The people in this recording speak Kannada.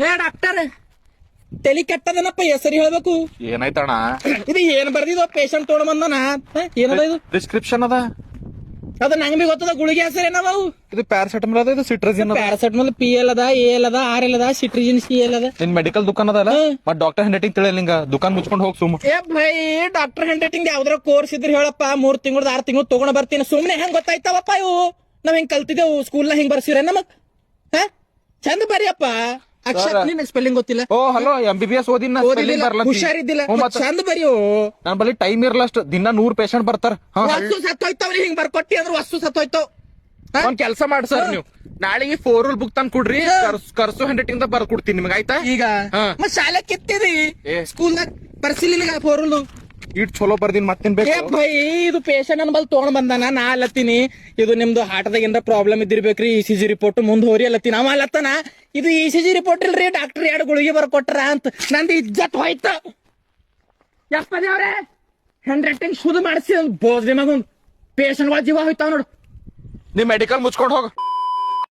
ಹೇ ಡಾಕ್ಟರ್ ತಲಿ ಕೆಟ್ಟದನಪ್ಪ ಹೆಸರು ಹೇಳ್ಬೇಕು. ಏನಾಯ್ತಣ್ಣ? ಇದು ಏನ್ ಬರ್ದಿದ್ವು ಪೇಷಂಟ್ ತೊಗೊಂಡ್ ಬಂದನ ಏನದ ಇದು ಪ್ರಿಸ್ಕ್ರಿಪ್ಷನ್ ಅದ. ಅದ ನಂಗೆ ಬಿ ಗೊತ್ತದ. ಗುಳಿಗೆ ಹೆಸರು ಏನವ? ಇದು ಪ್ಯಾರಾಸೆಟಮಲ್ ಅದ, ಇದು ಸಿಟ್ರಜಿನ್. ಪ್ಯಾರಾಸೆಟಮಲ್ PL ಅದ, AL ಅದ, RL ಅದ, ಸಿಟ್ರಿಜಿನ್ CL ಅದ. ನಿನ್ ಮೆಡಿಕಲ್ ದುಕಾನ್ ಅದಲ್ಲ, ಮತ್ ಡಾಕ್ಟರ್ ಹ್ಯಾಂಡ್ ರೈಟಿಂಗ್ ತಿಳಿಯಲ್ಲ ನಿಂಗ. ದುಕಾನ್ ಮುಚ್ಕೊಂಡು ಹೋಗ್ ಸುಮ್. ಏ ಭೈ, ಡಾಕ್ಟರ್ ಹ್ಯಾಂಡ್ ರೈಟಿಂಗ್ ಯಾವ್ದಾರ ಕೋರ್ಸ್ ಇದ್ರೆ ಹೇಳಪ್ಪ, 3 ತಿಂಗಳು 6 ತಿಂಗಳು ತಗೊಂಡ್ ಬರ್ತೀನಿ. ಸುಮ್ನೆ ಹೆಂಗ್ ಗೊತ್ತಾಯ್ತವಪ್ಪ ಇವು? ನಾವ್ ಹೆಂಗ್ ಕಲ್ತಿದ್ದೇವು ಸ್ಕೂಲ್ನ, ಹಿಂಗ್ ಬರ್ಸಿವ್ರೆ ನಮಗ್? ಚಂದ ಬರಿಯಪ್ಪ. ಅಕ್ಷರ ನಿನ್ ಸ್ಪೆಲ್ಲಿಂಗ್ ಗೊತ್ತಿಲ್ಲ. ಓ ಹಲೋ, MBBS ಓದಿನ ಹುಷಾರಿದ್ದಿಲ್ಲ, ಚಂದ ಬರಿಯೋ. ನನ್ ಬಳಿ ಟೈಮ್ ಇರಲ್ಲ ಅಷ್ಟು. ದಿನ 100 ಪೇಷಂಟ್ ಬರ್ತಾರ. ವಸ್ತು ಸತ್ತೋಯ್ತವ್ರಿ, ಹಿಂಗ್ ಬರ್ಕೊಟ್ಟಿ ಅಂದ್ರೆ ವಸ್ತು ಸತ್ತೋಯ್ತವ್. ಒಂದ್ ಕೆಲ್ಸ ಮಾಡಿ ಸರ್, ನೀವು ನಾಳೆಗೆ 4 ರೂಲ್ ಬುಕ್ ತಂದ್ ಕೊಡ್ರಿ, ಕರ್ಸು ಹ್ಯಾಂಡ್ ರೈಟಿಂಗ್ ಬರ್ದ್ ಕೊಡ್ತೀನಿ ನಿಮ್ಗೆ. ಆಯ್ತಾ? ಈಗ ಮತ್ ಶಾಲೆ ಕಿತ್ತಿದಿ ಸ್ಕೂಲ್ನಾಗ ಬರ್ಸಿಲ್ಲ 4 ರೂಲ್. ಇಟ್ ಚಲೋ ಬರ್ದಿನ್ ಮತ್ತೇನ್ ಬೇಕು? ಭೈ, ಇದು ಪೇಷಂಟ್ ನನ್ ಬಲ್ ತಗೊಂಡ್ ಬಂದಾನ. ನಾ ಅಲ್ಲತ್ತೀನಿ ಇದು ನಿಮ್ದು ಹಾರ್ಟ್ದಾಗ ಏನಾರ ಪ್ರಾಬ್ಲಮ್ ಇದ್ದಿರ್ಬೇಕ್ರಿ, ECG ರಿಪೋರ್ಟ್ ಮುಂದ್ ಹೋರಿ ಅಲ್ಲತ್ತೀನಿ. ಅವ ಅಲ್ಲತ್ತನ ಇದು ECG ರಿಪೋರ್ಟ್ ಇಲ್ರಿ, ಡಾಕ್ಟರ್ 2 ಗುಳಿಗೆ ಬರ್ಕೊಟ್ರ ಅಂತ. ನಂದು ಇಜ್ಜತ್ ಹೋಯ್ತು. ಯಪ್ಪದೇ ಅವ್ರೆ ಹ್ಯಾಂಡ್ ರೈಟಿಂಗ್ ಶುದ್ಧ ಮಾಡಿಸಿ ಬೋಸ್ರಿ ಮಗ ಪೇಷಂಟ್ ಗಳ ಜೀವ ಹೋಯ್ತಾವ ನೋಡು. ನೀವ್ ಮೆಡಿಕಲ್ ಮುಚ್ಕೊಂಡ್ ಹೋಗ.